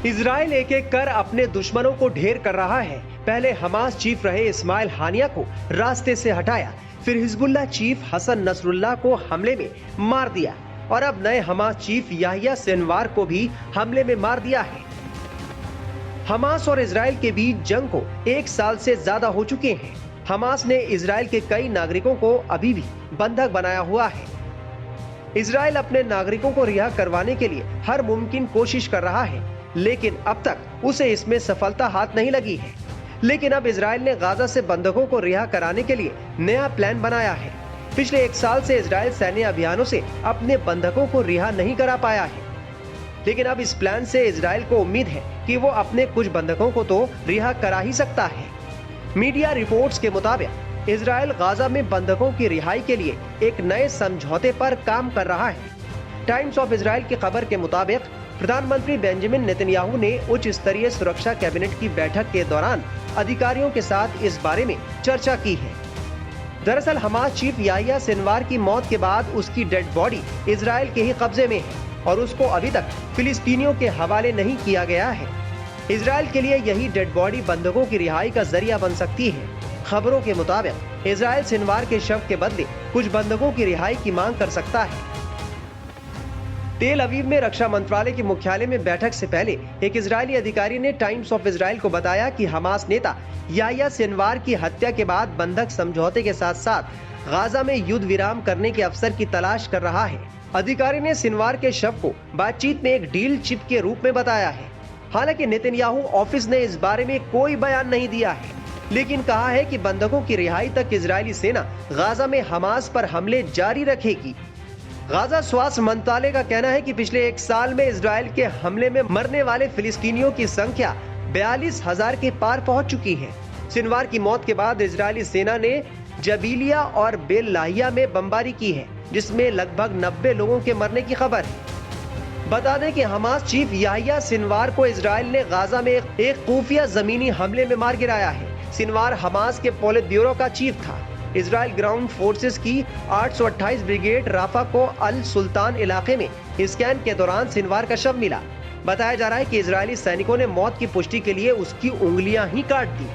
Israel एक एक कर अपने दुश्मनों को ढेर कर रहा है। पहले हमास चीफ रहे इस्माइल हानिया को रास्ते से हटाया, फिर हिजबुल्लाह चीफ हसन नसरुल्लाह को हमले में मार दिया और अब नए हमास चीफ याहिया सिनवार को भी हमले में मार दिया है। हमास और इजराइल के बीच जंग को 1 साल से ज्यादा हो चुके हैं। हमास ने इजराइल के कई नागरिकों को अभी भी बंधक बनाया हुआ है। इजराइल अपने नागरिकों को रिहा करवाने के लिए हर मुमकिन कोशिश कर रहा है, लेकिन अब तक उसे इसमें सफलता हाथ नहीं लगी है। लेकिन अब इजराइल ने गाजा से बंधकों को रिहा कराने के लिए नया प्लान बनाया है। पिछले 1 साल से इजराइल सैन्य अभियानों से अपने बंधकों को रिहा नहीं करा पाया है, लेकिन अब इस प्लान से इजराइल को उम्मीद है कि वो अपने कुछ बंधकों को तो रिहा करा ही सकता है। मीडिया रिपोर्ट्स के मुताबिक इजराइल गाजा में बंधकों की रिहाई के लिए एक नए समझौते पर काम कर रहा है। टाइम्स ऑफ इजराइल की खबर के मुताबिक प्रधानमंत्री बेंजामिन नेतन्याहू ने उच्च स्तरीय सुरक्षा कैबिनेट की बैठक के दौरान अधिकारियों के साथ इस बारे में चर्चा की है। दरअसल हमास चीफ याहिया सिनवार की मौत के बाद उसकी डेड बॉडी इजराइल के ही कब्जे में है और उसको अभी तक फिलिस्तीनियों के हवाले नहीं किया गया है। इजराइल के लिए यही डेड बॉडी बंधकों की रिहाई का जरिया बन सकती है। खबरों के मुताबिक इजराइल सिनवार के शव के बदले कुछ बंधकों की रिहाई की मांग कर सकता है। तेल अवीव में रक्षा मंत्रालय के मुख्यालय में बैठक से पहले एक इजरायली अधिकारी ने टाइम्स ऑफ इजराइल को बताया कि हमास नेता याहिया सिनवार की हत्या के बाद बंधक समझौते के साथ साथ गाजा में युद्ध विराम करने के अवसर की तलाश कर रहा है। अधिकारी ने सिनवार के शव को बातचीत में एक डील चिप के रूप में बताया है। हालांकि नेतन्याहू ऑफिस ने इस बारे में कोई बयान नहीं दिया है, लेकिन कहा है कि बंधकों की रिहाई तक इजरायली सेना गाजा में हमास पर हमले जारी रखेगी। गाजा स्वास्थ्य मंत्रालय का कहना है कि पिछले 1 साल में इजराइल के हमले में मरने वाले फिलिस्तीनियों की संख्या 42,000 के पार पहुंच चुकी है। सिनवार की मौत के बाद इजरायली सेना ने जबीलिया और बेल लाहिया में बमबारी की है, जिसमें लगभग 90 लोगों के मरने की खबर है। बता दें कि हमास चीफ याहिया सिनवार को इजराइल ने गाजा में एक खुफिया जमीनी हमले में मार गिराया है। सिनवार हमास के पोलित ब्यूरो का चीफ था। इजराइल ग्राउंड फोर्सेस की 828 ब्रिगेड राफा को अल सुल्तान इलाके में स्कैन के दौरान सिनवार का शव मिला। बताया जा रहा है कि इजरायली सैनिकों ने मौत की पुष्टि के लिए उसकी उंगलियां ही काट दी।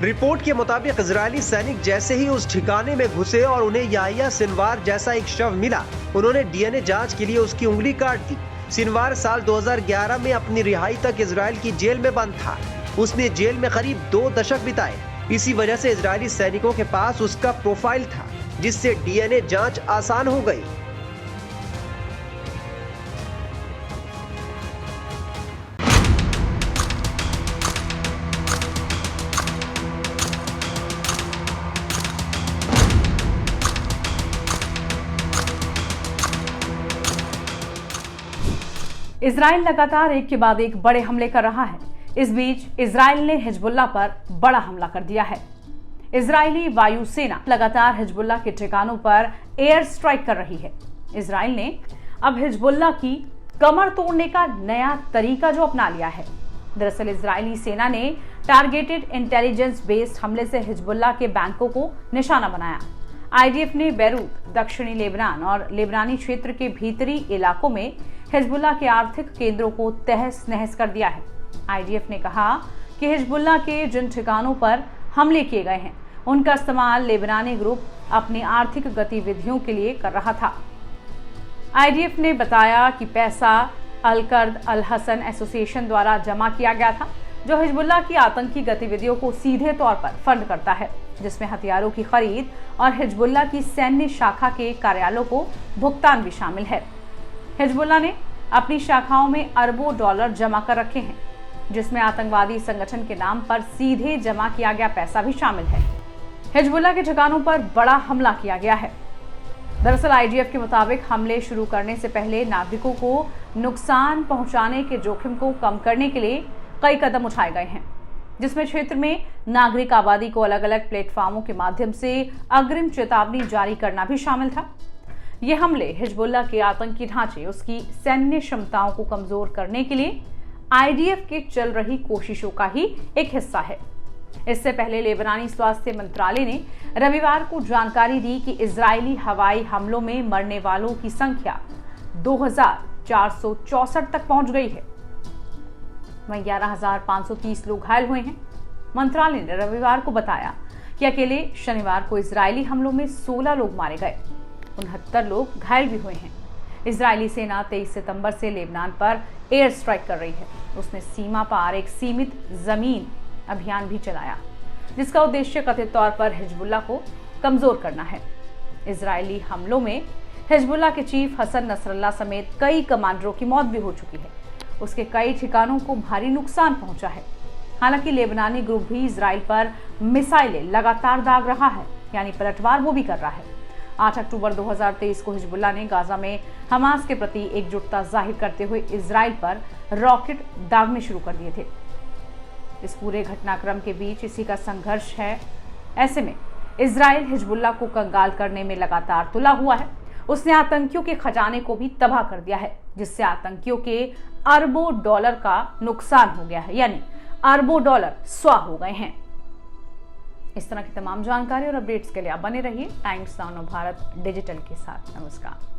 रिपोर्ट के मुताबिक इजरायली सैनिक जैसे ही उस ठिकाने में घुसे और उन्हें याहिया सिनवार जैसा एक शव मिला, उन्होंने डीएनए जांच के लिए उसकी उंगली काट दी। सिनवार साल 2011 में अपनी रिहाई तक इजराइल की जेल में बंद था। उसने जेल में करीब 2 दशक बिताए। इसी वजह से इजरायली सैनिकों के पास उसका प्रोफाइल था, जिससे डीएनए जांच आसान हो गई। इजराइल लगातार एक के बाद एक बड़े हमले कर रहा है। इस बीच इजराइल ने हिजबुल्लाह पर बड़ा हमला कर दिया है। इजरायली वायुसेना लगातार हिजबुल्लाह के ठिकानों पर एयर स्ट्राइक कर रही है। इजराइल ने अब हिजबुल्लाह की कमर तोड़ने का नया तरीका जो अपना लिया है। दरअसल इजरायली सेना ने टारगेटेड इंटेलिजेंस बेस्ड हमले से हिजबुल्लाह के बैंकों को निशाना बनाया। आईडीएफ ने बैरूत, दक्षिणी लेबनान और लेबनानी क्षेत्र के भीतरी इलाकों में हिजबुल्लाह के आर्थिक केंद्रों को तहस नहस कर दिया है। आईडीएफ ने कहा कि हिजबुल्लाह के जिन ठिकानों पर हमले किए गए हैं, उनका इस्तेमाल लेबनानी ग्रुप अपनी आर्थिक गतिविधियों के लिए कर रहा था। आईडीएफ ने बताया कि पैसा अल-कर्द अल-हसन एसोसिएशन द्वारा जमा किया गया था, जो हिजबुल्लाह की आतंकी गतिविधियों को सीधे तौर पर फंड करता है, जिसमें हथियारों की खरीद और हिजबुल्लाह की सैन्य शाखा के कार्यालयों को भुगतान भी शामिल है। हिजबुल्लाह ने अपनी शाखाओं में अरबों डॉलर जमा कर रखे हैं, जिसमें आतंकवादी संगठन के नाम पर सीधे जमा किया गया पैसा भी शामिल है। हिजबुल्लाह के ठिकानों पर बड़ा हमला किया गया है। दरअसल आईडीएफ के मुताबिक हमले शुरू करने से पहले नागरिकों को नुकसान पहुंचाने के जोखिम को कम करने के लिए कई कदम उठाए गए हैं, जिसमें क्षेत्र में नागरिक आबादी को अलग अलग प्लेटफॉर्मों के माध्यम से अग्रिम चेतावनी जारी करना भी शामिल था। ये हमले हिजबुल्लाह के आतंकी ढांचे, उसकी सैन्य क्षमताओं को कमजोर करने के लिए आईडीएफ के चल रही कोशिशों का ही एक हिस्सा है। इससे पहले लेबनानी स्वास्थ्य मंत्रालय ने रविवार को जानकारी दी कि इजरायली हवाई हमलों में मरने वालों की संख्या 2464 तक पहुंच गई है। वहीं 11,530 लोग घायल हुए हैं। मंत्रालय ने रविवार को बताया कि अकेले शनिवार को इजरायली हमलों में 16 लोग मारे गए, 69 लोग घायल भी हुए हैं। इजरायली सेना 23 सितंबर से लेबनान पर एयर स्ट्राइक कर रही है। उसने सीमा पार एक सीमित जमीन अभियान भी चलाया, जिसका उद्देश्य कथित तौर पर हिजबुल्लाह को कमजोर करना है। इजरायली हमलों में हिजबुल्लाह के चीफ हसन नसरल्लाह समेत कई कमांडरों की मौत भी हो चुकी है। उसके कई ठिकानों को भारी नुकसान पहुंचा है। हालांकि लेबनानी ग्रुप भी इजराइल पर मिसाइलें लगातार दाग रहा है, यानी पलटवार वो भी कर रहा है। 8 अक्टूबर 2023 को हिजबुल्लाह ने गाजा में हमास के प्रति एकजुटता जाहिर करते हुए इजराइल पर रॉकेट दागने शुरू कर दिए थे। इस पूरे घटनाक्रम के बीच इसी का संघर्ष है। ऐसे में इजराइल हिजबुल्लाह को कंगाल करने में लगातार तुला हुआ है। उसने आतंकियों के खजाने को भी तबाह कर दिया है, जिससे आतंकियों के अरबों डॉलर का नुकसान हो गया है, यानी अरबों डॉलर स्वाह हो गए हैं। इस तरह की तमाम जानकारी और अपडेट्स के लिए आप बने रहिए टाइम्स नाउ भारत डिजिटल के साथ। नमस्कार।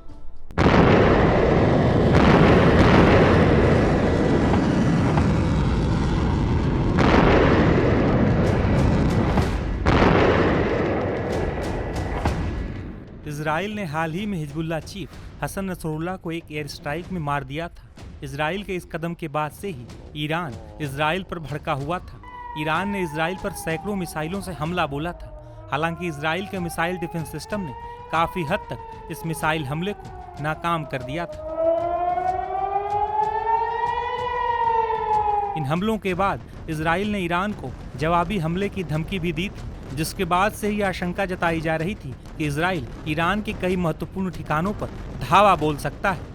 इजराइल ने हाल ही में हिजबुल्लाह चीफ हसन नसरुल्लाह को एक एयर स्ट्राइक में मार दिया था। इजराइल के इस कदम के बाद से ही ईरान इजराइल पर भड़का हुआ था। ईरान ने इजराइल पर सैकड़ों मिसाइलों से हमला बोला था। हालांकि इजराइल के मिसाइल डिफेंस सिस्टम ने काफी हद तक इस मिसाइल हमले को नाकाम कर दिया था। इन हमलों के बाद इजराइल ने ईरान को जवाबी हमले की धमकी भी दी थी, जिसके बाद से ही आशंका जताई जा रही थी कि इजराइल ईरान के कई महत्वपूर्ण ठिकानों पर धावा बोल सकता है।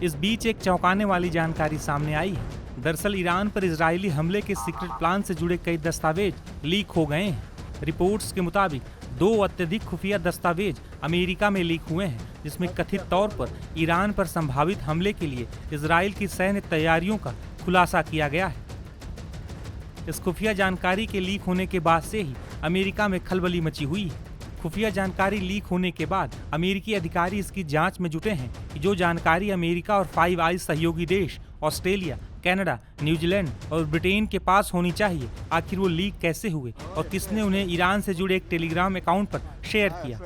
इस बीच एक चौंकाने वाली जानकारी सामने आई है। दरअसल ईरान पर इजरायली हमले के सीक्रेट प्लान से जुड़े कई दस्तावेज लीक हो गए हैं। रिपोर्ट्स के मुताबिक 2 अत्यधिक खुफिया दस्तावेज अमेरिका में लीक हुए हैं, जिसमें कथित तौर पर ईरान पर संभावित हमले के लिए इजराइल की सैन्य तैयारियों का खुलासा किया गया है। इस खुफिया जानकारी के लीक होने के बाद से ही अमेरिका में खलबली मची हुई है। खुफिया जानकारी लीक होने के बाद अमेरिकी अधिकारी इसकी जांच में जुटे हैं कि जो जानकारी अमेरिका और 5 आइज सहयोगी देश ऑस्ट्रेलिया, कनाडा, न्यूजीलैंड और ब्रिटेन के पास होनी चाहिए, आखिर वो लीक कैसे हुए और किसने उन्हें ईरान से जुड़े एक टेलीग्राम अकाउंट पर शेयर किया।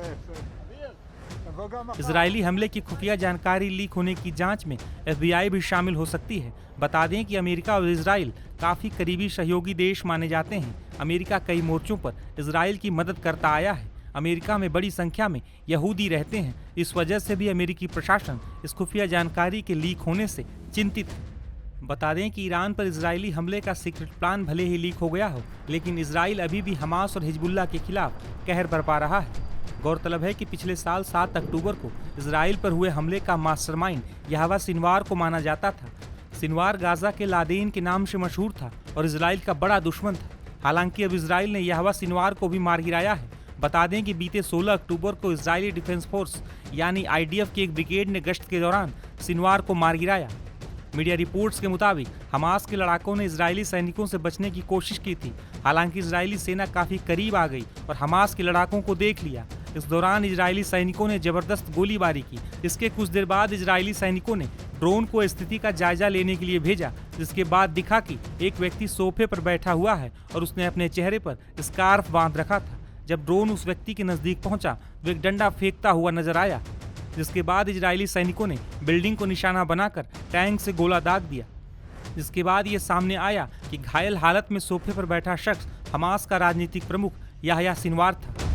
इजरायली हमले की खुफिया जानकारी लीक होने की जांच में FBI भी शामिल हो सकती है। बता दें कि अमेरिका और इजराइल काफी करीबी सहयोगी देश माने जाते हैं। अमेरिका कई मोर्चों पर इजराइल की मदद करता आया है। अमेरिका में बड़ी संख्या में यहूदी रहते हैं। इस वजह से भी अमेरिकी प्रशासन इस खुफिया जानकारी के लीक होने से चिंतित है। बता दें कि ईरान पर इजरायली हमले का सीक्रेट प्लान भले ही लीक हो गया हो, लेकिन इजराइल अभी भी हमास और हिजबुल्लाह के खिलाफ कहर बरपा रहा है। गौरतलब है कि पिछले साल 7 अक्टूबर को इजराइल पर हुए हमले का मास्टरमाइंड यहवा सिनवार को माना जाता था। सिनवार गाजा के लादेन के नाम से मशहूर था और इजराइल का बड़ा दुश्मन था। हालांकि अब इजराइल ने यहवा सिनवार को भी मार गिराया है। बता दें कि बीते 16 अक्टूबर को इजरायली डिफेंस फोर्स यानी IDF की एक ब्रिगेड ने गश्त के दौरान सिनवार को मार गिराया। मीडिया रिपोर्ट्स के मुताबिक हमास के लड़ाकों ने इजरायली सैनिकों से बचने की कोशिश की थी। हालांकि इजरायली सेना काफी करीब आ गई और हमास के लड़ाकों को देख लिया। इस दौरान इजरायली सैनिकों ने जबरदस्त गोलीबारी की। इसके कुछ देर बाद इजरायली सैनिकों ने ड्रोन को स्थिति का जायजा लेने के लिए भेजा, जिसके बाद दिखा कि एक व्यक्ति सोफे पर बैठा हुआ है और उसने अपने चेहरे पर स्कार्फ बांध रखा था। जब ड्रोन उस व्यक्ति के नजदीक पहुंचा, वो एक डंडा फेंकता हुआ नजर आया, जिसके बाद इजरायली सैनिकों ने बिल्डिंग को निशाना बनाकर टैंक से गोला दाग दिया। जिसके बाद ये सामने आया कि घायल हालत में सोफे पर बैठा शख्स हमास का राजनीतिक प्रमुख याह्या सिनवार था।